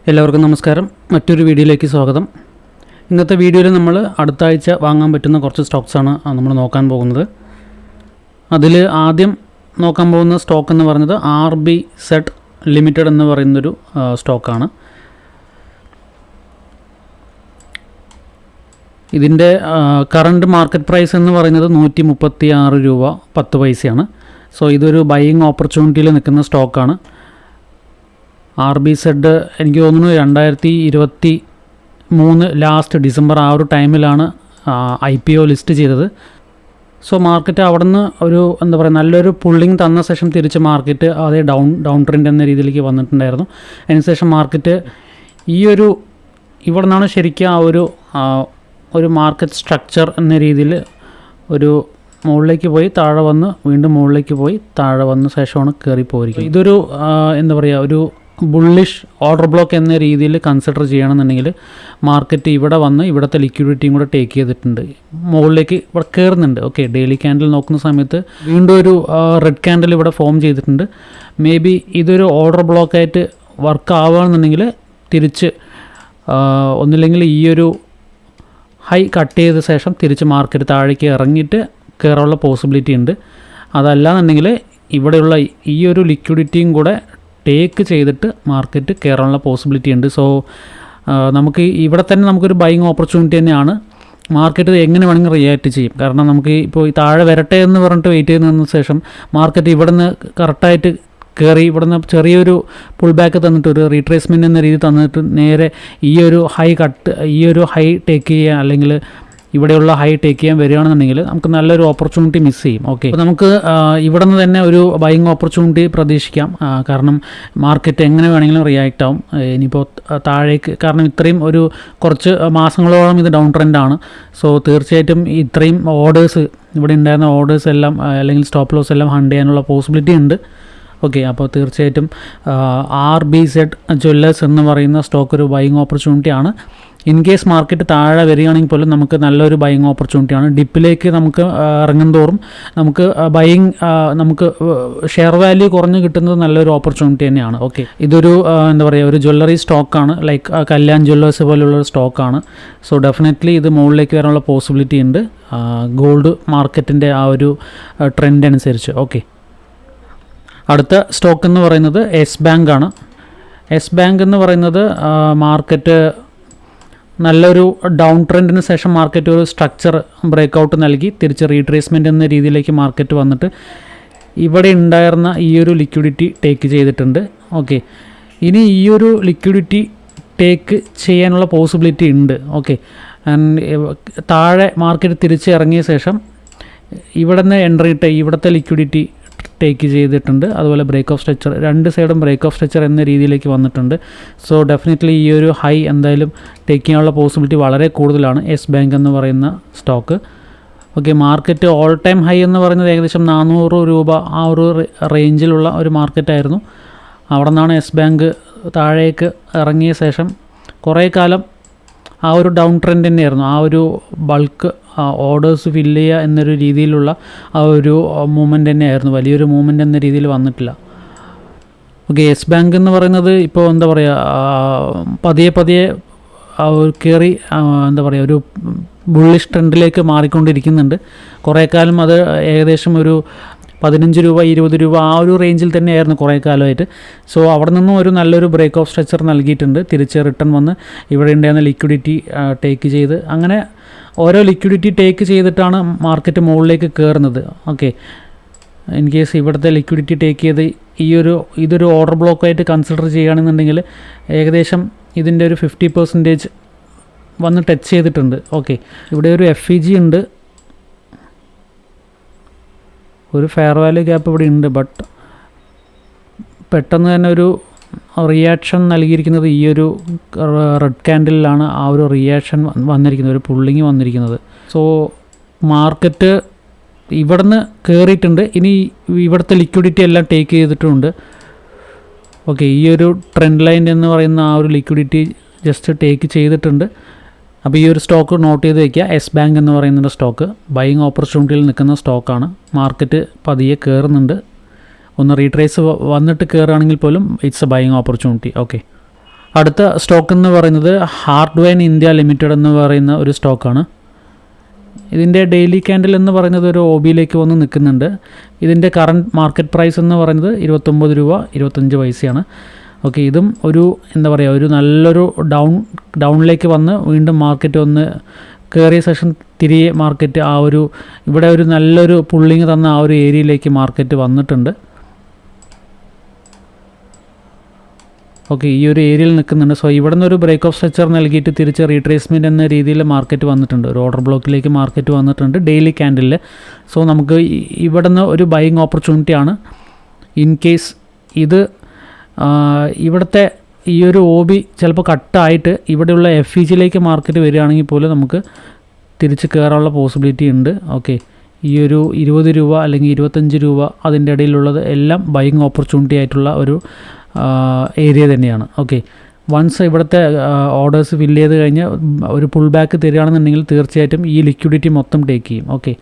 എല്ലാവർക്കും നമസ്കാരം. മറ്റൊരു വീഡിയോയിലേക്ക് സ്വാഗതം. ഇന്നത്തെ വീഡിയോയിൽ നമ്മൾ അടുത്ത ആഴ്ച വാങ്ങാൻ പറ്റുന്ന കുറച്ച് സ്റ്റോക്സാണ് നമ്മൾ നോക്കാൻ പോകുന്നത്. അതിൽ ആദ്യം നോക്കാൻ പോകുന്ന സ്റ്റോക്ക് എന്ന് പറയുന്നത് RBZ ലിമിറ്റഡ് എന്ന് പറയുന്നൊരു സ്റ്റോക്കാണ്. ഇതിൻ്റെ കറണ്ട് മാർക്കറ്റ് പ്രൈസ് എന്ന് പറയുന്നത് 136 രൂപ 10 പൈസയാണ്. സോ ഇതൊരു ബൈയിങ് ഓപ്പർച്യൂണിറ്റിയിൽ നിൽക്കുന്ന സ്റ്റോക്കാണ്. RBZ എനിക്ക് തോന്നുന്നു 2023 ലാസ്റ്റ് ഡിസംബർ ആ ഒരു ടൈമിലാണ് IPO ലിസ്റ്റ് ചെയ്തത്. സോ മാർക്കറ്റ് അവിടെ നിന്ന് ഒരു നല്ലൊരു പുള്ളിങ് തന്ന ശേഷം തിരിച്ച് മാർക്കറ്റ് അതേ ഡൗൺ ട്രെൻഡ് എന്ന രീതിയിലേക്ക് വന്നിട്ടുണ്ടായിരുന്നു. അതിനുശേഷം മാർക്കറ്റ് ഇവിടെ നിന്നാണ് ശരിക്കും ഒരു മാർക്കറ്റ് സ്ട്രക്ചർ എന്ന രീതിയിൽ ഒരു മുകളിലേക്ക് പോയി താഴെ വന്ന് വീണ്ടും മുകളിലേക്ക് പോയി താഴെ വന്ന ശേഷമാണ് കയറിപ്പോയിരിക്കും. ഇതൊരു ഒരു ബുള്ളിഷ് ഓർഡർ ബ്ലോക്ക് എന്ന രീതിയിൽ കൺസിഡർ ചെയ്യണമെന്നുണ്ടെങ്കിൽ മാർക്കറ്റ് ഇവിടെ വന്ന് ഇവിടുത്തെ ലിക്വിഡിറ്റിയും കൂടെ ടേക്ക് ചെയ്തിട്ടുണ്ട്, മുകളിലേക്ക് ഇവിടെ കയറുന്നുണ്ട്. ഓക്കെ, ഡെയിലി ക്യാൻഡിൽ നോക്കുന്ന സമയത്ത് വീണ്ടും ഒരു റെഡ് ക്യാൻഡിൽ ഇവിടെ ഫോം ചെയ്തിട്ടുണ്ട്. മേ ബി ഇതൊരു ഓർഡർ ബ്ലോക്കായിട്ട് വർക്ക് ആവുകയാണെന്നുണ്ടെങ്കിൽ തിരിച്ച് ഒന്നില്ലെങ്കിൽ ഈ ഒരു ഹൈ കട്ട് ചെയ്ത ശേഷം തിരിച്ച് മാർക്കറ്റ് താഴേക്ക് ഇറങ്ങിയിട്ട് കയറാനുള്ള പോസിബിലിറ്റി ഉണ്ട്. അതല്ലാന്നുണ്ടെങ്കിൽ ഇവിടെയുള്ള ഈ ഒരു ലിക്വിഡിറ്റിയും കൂടെ ടേക്ക് ചെയ്തിട്ട് മാർക്കറ്റ് കയറാനുള്ള പോസിബിലിറ്റി ഉണ്ട്. സോ നമുക്ക് ഇവിടെ തന്നെ നമുക്കൊരു ബൈയിങ് ഓപ്പർച്യൂണിറ്റി തന്നെയാണ്. മാർക്കറ്റ് എങ്ങനെ വേണമെങ്കിൽ റിയാക്ട് ചെയ്യും. കാരണം നമുക്ക് ഇപ്പോൾ ഈ താഴെ വരട്ടെ എന്ന് പറഞ്ഞിട്ട് വെയിറ്റ് ചെയ്യുന്നതിന് ശേഷം മാർക്കറ്റ് ഇവിടെ നിന്ന് കറക്റ്റായിട്ട് കയറി ഇവിടെ നിന്ന് ചെറിയൊരു പുൾ ബാക്ക് തന്നിട്ട് ഒരു റീട്രേസ്മെൻറ്റ് എന്ന രീതി തന്നിട്ട് നേരെ ഈ ഒരു ഹൈ ടേക്ക് ചെയ്യാൻ അല്ലെങ്കിൽ ഇവിടെയുള്ള ഹൈ ടേക്ക് ചെയ്യാൻ വരികയാണെന്നുണ്ടെങ്കിൽ നമുക്ക് നല്ലൊരു ഓപ്പർച്യൂണിറ്റി മിസ് ചെയ്യും. ഓക്കെ, അപ്പോൾ നമുക്ക് ഇവിടെ നിന്ന് തന്നെ ഒരു ബൈയിങ് ഓപ്പർച്യൂണിറ്റി പ്രതീക്ഷിക്കാം. കാരണം മാർക്കറ്റ് എങ്ങനെ വേണമെങ്കിലും റിയാക്റ്റ് ആവും. ഇനിയിപ്പോൾ താഴേക്ക്, കാരണം ഇത്രയും ഒരു കുറച്ച് മാസങ്ങളോളം ഇത് ഡൗൺ ട്രെൻഡാണ്. സോ തീർച്ചയായിട്ടും ഇത്രയും ഓർഡേഴ്സ് ഇവിടെ ഉണ്ടായിരുന്ന ഓർഡേഴ്സ് എല്ലാം അല്ലെങ്കിൽ സ്റ്റോപ്പ് ലോസ് എല്ലാം ഹണ്ട് ചെയ്യാനുള്ള പോസിബിലിറ്റി ഉണ്ട്. ഓക്കെ, അപ്പോൾ തീർച്ചയായിട്ടും RBZ ജ്വല്ലേഴ്സ് എന്ന് പറയുന്ന സ്റ്റോക്ക് ഒരു ബൈയിങ് ഓപ്പർച്യൂണിറ്റി ആണ്. ഇൻ കേസ് മാർക്കറ്റ് താഴെ വരികയാണെങ്കിൽ പോലും നമുക്ക് നല്ലൊരു ബൈയിങ് ഓപ്പർച്യൂണിറ്റിയാണ്. ഡിപ്പിലേക്ക് നമുക്ക് ഇറങ്ങുന്തോറും നമുക്ക് നമുക്ക് ഷെയർ വാല്യൂ കുറഞ്ഞ് കിട്ടുന്നത് നല്ലൊരു ഓപ്പർച്യൂണിറ്റി തന്നെയാണ്. ഓക്കെ, ഇതൊരു ഒരു ജ്വല്ലറി സ്റ്റോക്കാണ്, ലൈക്ക് കല്യാൺ ജ്വല്ലേഴ്സ് പോലുള്ള സ്റ്റോക്കാണ്. സോ ഡെഫിനറ്റ്ലി ഇത് മുകളിലേക്ക് വരാനുള്ള പോസിബിലിറ്റി ഉണ്ട് ഗോൾഡ് മാർക്കറ്റിൻ്റെ ആ ഒരു ട്രെൻഡ് അനുസരിച്ച്. ഓക്കെ, അടുത്ത സ്റ്റോക്ക് എന്ന് പറയുന്നത് യെസ് ബാങ്ക് ആണ്. യെസ് ബാങ്ക് എന്ന് പറയുന്നത് മാർക്കറ്റ് നല്ലൊരു ഡൗൺ ട്രെൻഡിന് ശേഷം മാർക്കറ്റ് ഒരു സ്ട്രക്ചർ ബ്രേക്കൗട്ട് നൽകി തിരിച്ച് റീട്രേസ്മെൻറ്റ് എന്ന രീതിയിലേക്ക് മാർക്കറ്റ് വന്നിട്ട് ഇവിടെ ഉണ്ടായിരുന്ന ഈ ഒരു ലിക്വിഡിറ്റി ടേക്ക് ചെയ്തിട്ടുണ്ട്. ഓക്കെ, ഇനി ഈ ഒരു ലിക്വിഡിറ്റി ടേക്ക് ചെയ്യാനുള്ള പോസിബിലിറ്റി ഉണ്ട്. ഓക്കെ, താഴെ മാർക്കറ്റ് തിരിച്ച് ഇറങ്ങിയ ശേഷം ഇവിടെ നിന്ന് എൻട്രി ഇവിടുത്തെ ലിക്വിഡിറ്റി ടേക്ക് ചെയ്തിട്ടുണ്ട്. അതുപോലെ ബ്രേക്ക് ഓഫ് സ്ട്രക്ചർ, രണ്ട് സൈഡും ബ്രേക്ക് ഓഫ് സ്ട്രക്ചർ എന്ന രീതിയിലേക്ക് വന്നിട്ടുണ്ട്. സോ ഡെഫിനറ്റ്ലി ഈ ഒരു ഹൈ എന്തായാലും ടേക്ക് ചെയ്യാനുള്ള പോസിബിലിറ്റി വളരെ കൂടുതലാണ് യെസ് ബാങ്ക് എന്ന് പറയുന്ന stock. Okay, market all time high എന്ന് പറയുന്നത് ഏകദേശം 400 രൂപ ആ ഒരു റേഞ്ചിലുള്ള ഒരു മാർക്കറ്റായിരുന്നു. അവിടെ നിന്നാണ് യെസ് ബാങ്ക് താഴേക്ക് ഇറങ്ങിയ ശേഷം കുറേ കാലം ആ ഒരു ഡൗൺ ട്രെൻഡ് തന്നെയായിരുന്നു. ആ ഒരു ബൾക്ക് ഓർഡേഴ്സ് ഫില്ല് ചെയ്യുക എന്നൊരു രീതിയിലുള്ള ആ ഒരു മൂവ്മെൻറ്റ് തന്നെയായിരുന്നു. വലിയൊരു മൂവ്മെൻറ്റ് എന്ന രീതിയിൽ വന്നിട്ടില്ല. ഓക്കെ, യെസ് ബാങ്ക് എന്ന് പറയുന്നത് ഇപ്പോൾ പതിയെ കയറി ഒരു ബുള്ളിഷ് ട്രെൻഡിലേക്ക് മാറിക്കൊണ്ടിരിക്കുന്നുണ്ട്. കുറേ കാലം അത് ഏകദേശം ഒരു 15 രൂപ 20 രൂപ ആ ഒരു റേഞ്ചിൽ തന്നെയായിരുന്നു കുറേ കാലമായിട്ട്. സോ അവിടെ നിന്നും ഒരു നല്ലൊരു ബ്രേക്ക് ഓഫ് സ്ട്രക്ചർ നൽകിയിട്ടുണ്ട്. തിരിച്ച് റിട്ടേൺ വന്ന് ഇവിടെ ഉണ്ടായിരുന്ന ലിക്വിഡിറ്റി ടേക്ക് ചെയ്ത് അങ്ങനെ ഓരോ ലിക്വിഡിറ്റി ടേക്ക് ചെയ്തിട്ടാണ് മാർക്കറ്റ് മുകളിലേക്ക് കയറുന്നത്. ഓക്കെ, ഇൻ കേസ് ഇവിടുത്തെ ലിക്വിഡിറ്റി ടേക്ക് ചെയ്ത് ഇതൊരു ഓർഡർ ബ്ലോക്കായിട്ട് കൺസിഡർ ചെയ്യുകയാണെന്നുണ്ടെങ്കിൽ ഏകദേശം ഇതിൻ്റെ ഒരു 50% വന്ന് ടച്ച് ചെയ്തിട്ടുണ്ട്. ഓക്കെ, ഇവിടെ ഒരു FEG ഉണ്ട്, ഒരു ഫെയർ വാല്യൂ ഗ്യാപ്പ് ഇവിടെ ഉണ്ട്. ബട്ട് പെട്ടെന്ന് തന്നെ ഒരു റിയാക്ഷൻ നൽകിയിരിക്കുന്നത് ഈ ഒരു റെഡ് ക്യാൻഡിലാണ്. ആ ഒരു റിയാക്ഷൻ വന്നിരിക്കുന്നത്, ഒരു പുള്ളിങ് വന്നിരിക്കുന്നത്. സോ മാർക്കറ്റ് ഇവിടുന്ന് കയറിയിട്ടുണ്ട്. ഇനി ഇവിടുത്തെ ലിക്വിഡിറ്റി എല്ലാം ടേക്ക് ചെയ്തിട്ടുമുണ്ട്. ഓക്കെ, ഈ ഒരു ട്രെൻഡ് ലൈൻ എന്ന് പറയുന്ന ആ ഒരു ലിക്വിഡിറ്റി ജസ്റ്റ് ടേക്ക് ചെയ്തിട്ടുണ്ട്. അപ്പോൾ ഈ ഒരു സ്റ്റോക്ക് നോട്ട് ചെയ്ത് വയ്ക്കുക. യെസ് ബാങ്ക് എന്ന് പറയുന്ന സ്റ്റോക്ക് ബൈയിങ് ഓപ്പർച്യൂണിറ്റിയിൽ നിൽക്കുന്ന സ്റ്റോക്കാണ്. മാർക്കറ്റ് പതിയെ കയറുന്നുണ്ട്. ഒന്ന് റീട്രേസ് വന്നിട്ട് കയറുകയാണെങ്കിൽ പോലും it's A buying opportunity. Okay, അടുത്ത സ്റ്റോക്ക് എന്ന് പറയുന്നത് ഹാർഡ്വെയർ ഇന്ത്യ ലിമിറ്റഡ് എന്ന് പറയുന്ന ഒരു സ്റ്റോക്കാണ്. ഇതിൻ്റെ ഡെയിലി ക്യാൻഡിൽ എന്ന് പറയുന്നത് ഒരു OBയിലേക്ക് വന്ന് നിൽക്കുന്നുണ്ട്. ഇതിൻ്റെ കറണ്ട് മാർക്കറ്റ് പ്രൈസ് എന്ന് പറയുന്നത് 29 രൂപ 25 പൈസയാണ്. ഓക്കെ, ഇതും ഒരു എന്താ പറയുക, ഒരു നല്ലൊരു ഡൗണിലേക്ക് വന്ന് വീണ്ടും മാർക്കറ്റ് ഒന്ന് കയറിയ സെഷൻ തിരികെ മാർക്കറ്റ് ആ ഒരു ഇവിടെ ഒരു നല്ലൊരു പുള്ളിങ് തന്ന ആ ഒരു ഏരിയയിലേക്ക് മാർക്കറ്റ് വന്നിട്ടുണ്ട്. ഓക്കെ, ഈ ഒരു ഏരിയയിൽ നിൽക്കുന്നുണ്ട്. സോ ഇവിടെ നിന്ന് ഒരു ബ്രേക്ക് ഓഫ് സ്ട്രക്ചർ നൽകിയിട്ട് തിരിച്ച് റീട്രേസ്മെൻറ്റ് എന്ന രീതിയിൽ മാർക്കറ്റ് വന്നിട്ടുണ്ട്. ഒരു ഓർഡർ ബ്ലോക്കിലേക്ക് മാർക്കറ്റ് വന്നിട്ടുണ്ട് ഡെയിലി ക്യാൻഡിലിൽ. സോ നമുക്ക് ഇവിടെ നിന്ന് ഒരു ബൈയിങ് ഓപ്പർച്യൂണിറ്റിയാണ്. ഇൻ കേസ് ഇത് ഇവിടുത്തെ ഈ ഒരു OB ചിലപ്പോൾ കട്ടായിട്ട് ഇവിടെയുള്ള FEGയിലേക്ക് മാർക്കറ്റ് വരികയാണെങ്കിൽ പോലും നമുക്ക് തിരിച്ച് കയറാനുള്ള പോസിബിലിറ്റി ഉണ്ട്. ഓക്കെ, ഈ ഒരു 20 രൂപ അല്ലെങ്കിൽ 25 രൂപ അതിൻ്റെ ഇടയിലുള്ളത് എല്ലാം ബൈയിങ് ഓപ്പർച്യൂണിറ്റി ആയിട്ടുള്ള ഒരു ഏരിയ തന്നെയാണ്. ഓക്കെ, വൺസ് ഇവിടുത്തെ ഓർഡേഴ്സ് ഫില്ല് ചെയ്ത് കഴിഞ്ഞ് ഒരു പുൾ ബാക്ക് തരികയാണെന്നുണ്ടെങ്കിൽ തീർച്ചയായിട്ടും ഈ ലിക്വിഡിറ്റി മൊത്തം ടേക്ക് ചെയ്യും. ഓക്കെ,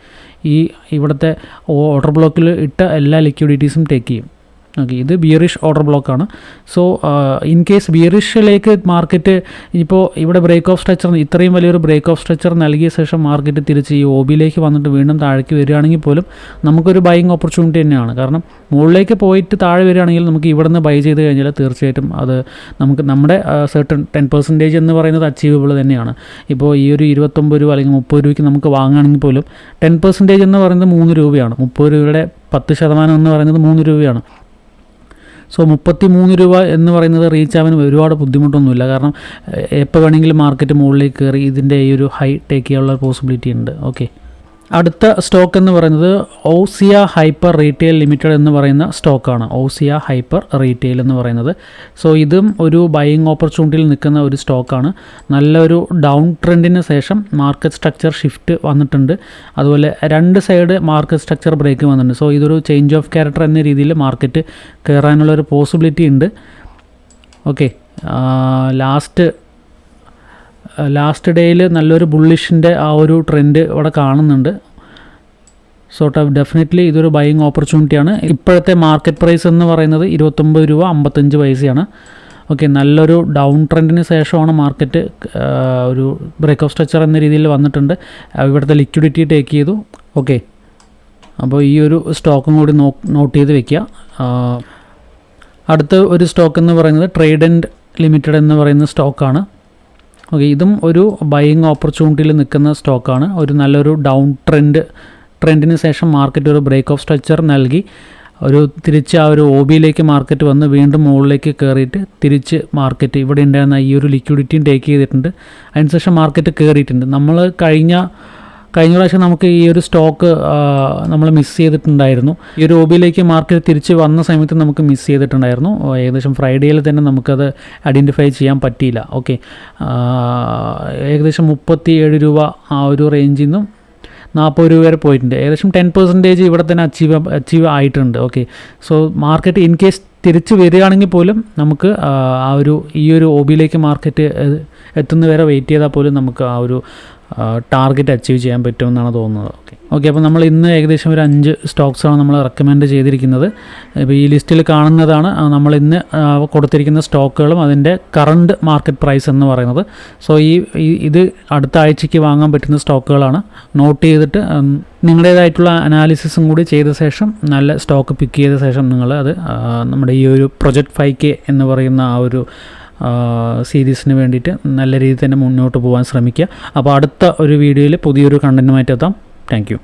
ഈ ഇവിടുത്തെ ഓർഡർ ബ്ലോക്കിൽ ഇട്ട എല്ലാ ലിക്വിഡിറ്റീസും ടേക്ക് ചെയ്യും. ഓക്കെ, ഇത് ബിയറിഷ് ഓർഡർ ബ്ലോക്കാണ്. സോ ഇൻ കേസ് ബിയറിഷിലേക്ക് മാർക്കറ്റ് ഇപ്പോൾ ഇവിടെ ബ്രേക്ക് ഓഫ് സ്ട്രക്ചർ ഇത്രയും വലിയൊരു ബ്രേക്ക് ഓഫ് സ്ട്രക്ചർ നൽകിയ ശേഷം മാർക്കറ്റ് തിരിച്ച് ഈ OBയിലേക്ക് വന്നിട്ട് വീണ്ടും താഴേക്ക് വരികയാണെങ്കിൽ പോലും നമുക്കൊരു ബൈയിങ് ഓപ്പർച്യൂണിറ്റി തന്നെയാണ്. കാരണം മുകളിലേക്ക് പോയിട്ട് താഴെ വരികയാണെങ്കിൽ നമുക്ക് ഇവിടെ നിന്ന് ബൈ ചെയ്ത് കഴിഞ്ഞാൽ തീർച്ചയായിട്ടും അത് നമുക്ക് നമ്മുടെ സെർട്ടൺ 10% എന്ന് പറയുന്നത് അച്ചീവബിൾ തന്നെയാണ്. ഇപ്പോൾ ഈ ഒരു 29 രൂപ അല്ലെങ്കിൽ 30 രൂപയ്ക്ക് നമുക്ക് വാങ്ങുകയാണെങ്കിൽ പോലും 10% എന്ന് പറയുന്നത് 3 രൂപയാണ്. 30 രൂപയുടെ 10% എന്ന് പറയുന്നത് 3 രൂപയാണ്. സോ 33 രൂപ എന്ന് പറയുന്നത് റീച്ച് ആവാൻ ഒരുപാട് ബുദ്ധിമുട്ടൊന്നുമില്ല. കാരണം എപ്പോൾ വേണമെങ്കിലും മാർക്കറ്റ് മുകളിലേക്ക് കയറി ഇതിൻ്റെ ഈ ഒരു ഹൈ ടേക്ക് ചെയ്യാനുള്ള പോസിബിലിറ്റി ഉണ്ട്. ഓക്കെ, അടുത്ത സ്റ്റോക്ക് എന്ന് പറയുന്നത് ഓസിയ ഹൈപ്പർ റീറ്റെയിൽ ലിമിറ്റഡ് എന്ന് പറയുന്ന സ്റ്റോക്കാണ്. ഓസിയ ഹൈപ്പർ റീറ്റെയിൽ എന്ന് പറയുന്നത്. സോ ഇതും ഒരു ബൈയിങ് ഓപ്പർച്യൂണിറ്റിയിൽ നിൽക്കുന്ന ഒരു സ്റ്റോക്കാണ്. നല്ലൊരു ഡൗൺ ട്രെൻഡിന് ശേഷം മാർക്കറ്റ് സ്ട്രക്ചർ ഷിഫ്റ്റ് വന്നിട്ടുണ്ട്. അതുപോലെ 2 സൈഡ് മാർക്കറ്റ് സ്ട്രക്ചർ ബ്രേക്ക് വന്നിട്ടുണ്ട്. സോ ഇതൊരു ചേഞ്ച് ഓഫ് ക്യാരക്ടർ എന്ന രീതിയിൽ മാർക്കറ്റ് കയറാനുള്ളൊരു പോസിബിലിറ്റി ഉണ്ട്. ഓക്കെ, ലാസ്റ്റ് ഡേയിൽ നല്ലൊരു ബുള്ളിഷിൻ്റെ ആ ഒരു ട്രെൻഡ് ഇവിടെ കാണുന്നുണ്ട്. സോ ഡെഫിനറ്റ്ലി ഇതൊരു ബൈയിങ് ഓപ്പർച്യൂണിറ്റിയാണ്. ഇപ്പോഴത്തെ മാർക്കറ്റ് പ്രൈസ് എന്ന് പറയുന്നത് 29 രൂപ 55 പൈസയാണ്. ഓക്കെ, നല്ലൊരു ഡൗൺ ട്രെൻഡിന് ശേഷമാണ് മാർക്കറ്റ് ഒരു ബ്രേക്ക് ഓഫ് സ്ട്രക്ചർ എന്ന രീതിയിൽ വന്നിട്ടുണ്ട്. ഇവിടുത്തെ ലിക്വിഡിറ്റി ടേക്ക് ചെയ്തു. ഓക്കെ, അപ്പോൾ ഈ ഒരു സ്റ്റോക്കും കൂടി നോട്ട് ചെയ്ത് വെക്കുക. അടുത്ത ഒരു സ്റ്റോക്ക് എന്ന് പറയുന്നത് ട്രേഡൻറ്റ് ലിമിറ്റഡ് എന്ന് പറയുന്ന സ്റ്റോക്കാണ്. ഓക്കെ, ഇതും ഒരു ബൈയിങ് ഓപ്പർച്യൂണിറ്റിയിൽ നിൽക്കുന്ന സ്റ്റോക്കാണ്. ഒരു നല്ലൊരു ഡൗൺ ട്രെൻഡിന് ശേഷം മാർക്കറ്റ് ഒരു ബ്രേക്ക് ഓഫ് സ്ട്രക്ചർ നൽകി തിരിച്ച് ആ ഒരു OBയിലേക്ക് മാർക്കറ്റ് വന്ന് വീണ്ടും മുകളിലേക്ക് കയറിയിട്ട് തിരിച്ച് മാർക്കറ്റ് ഇവിടെ ഉണ്ടായിരുന്ന ഈ ഒരു ലിക്വിഡിറ്റിയും ടേക്ക് ചെയ്തിട്ടുണ്ട്. അതിനുശേഷം മാർക്കറ്റ് കയറിയിട്ടുണ്ട്. നമ്മൾ കഴിഞ്ഞ പ്രാവശ്യം നമുക്ക് ഈ ഒരു സ്റ്റോക്ക് നമ്മൾ മിസ് ചെയ്തിട്ടുണ്ടായിരുന്നു. ഈ ഒരു OBയിലേക്ക് മാർക്കറ്റ് തിരിച്ച് വന്ന സമയത്ത് നമുക്ക് മിസ് ചെയ്തിട്ടുണ്ടായിരുന്നു. ഏകദേശം ഫ്രൈഡേയിൽ തന്നെ നമുക്കത് ഐഡൻറ്റിഫൈ ചെയ്യാൻ പറ്റിയില്ല. ഓക്കെ, ഏകദേശം 37 രൂപ ആ ഒരു റേഞ്ചിൽ നിന്നും 40 രൂപ വരെ പോയിട്ടുണ്ട്. ഏകദേശം 10% ഇവിടെ തന്നെ അച്ചീവ് ആയിട്ടുണ്ട്. Okay, so market in case തിരിച്ച് വരികയാണെങ്കിൽ പോലും നമുക്ക് ഈ ഒരു OBയിലേക്ക് മാർക്കറ്റ് എത്തുന്നവരെ വെയിറ്റ് ചെയ്താൽ പോലും നമുക്ക് ആ ഒരു ടാർഗറ്റ് അച്ചീവ് ചെയ്യാൻ പറ്റുമെന്നാണ് തോന്നുന്നത്. ഓക്കെ, അപ്പോൾ നമ്മൾ ഇന്ന് ഏകദേശം ഒരു 5 സ്റ്റോക്സാണ് നമ്മൾ റെക്കമെൻഡ് ചെയ്തിരിക്കുന്നത്. ഇപ്പോൾ ഈ ലിസ്റ്റിൽ കാണുന്നതാണ് നമ്മൾ ഇന്ന് കൊടുത്തിരിക്കുന്ന സ്റ്റോക്കുകളും അതിൻ്റെ കറണ്ട് മാർക്കറ്റ് പ്രൈസ് എന്ന് പറയുന്നത്. സോ ഇത് അടുത്ത ആഴ്ചയ്ക്ക് വാങ്ങാൻ പറ്റുന്ന സ്റ്റോക്കുകളാണ്. നോട്ട് ചെയ്തിട്ട് നിങ്ങളുടേതായിട്ടുള്ള അനാലിസിസും കൂടി ചെയ്ത ശേഷം നല്ല സ്റ്റോക്ക് പിക്ക് ചെയ്ത ശേഷം നിങ്ങൾ അത് നമ്മുടെ ഈ ഒരു പ്രൊജക്റ്റ് 5K എന്ന് പറയുന്ന ആ ഒരു സീരീസിന് വേണ്ടിയിട്ട് നല്ല രീതിയിൽ തന്നെ മുന്നോട്ട് പോകാൻ ശ്രമിക്കുക. അപ്പോൾ അടുത്ത ഒരു വീഡിയോയിൽ പുതിയൊരു കണ്ടൻറ്റുമായിട്ട് എത്താം. Thank you.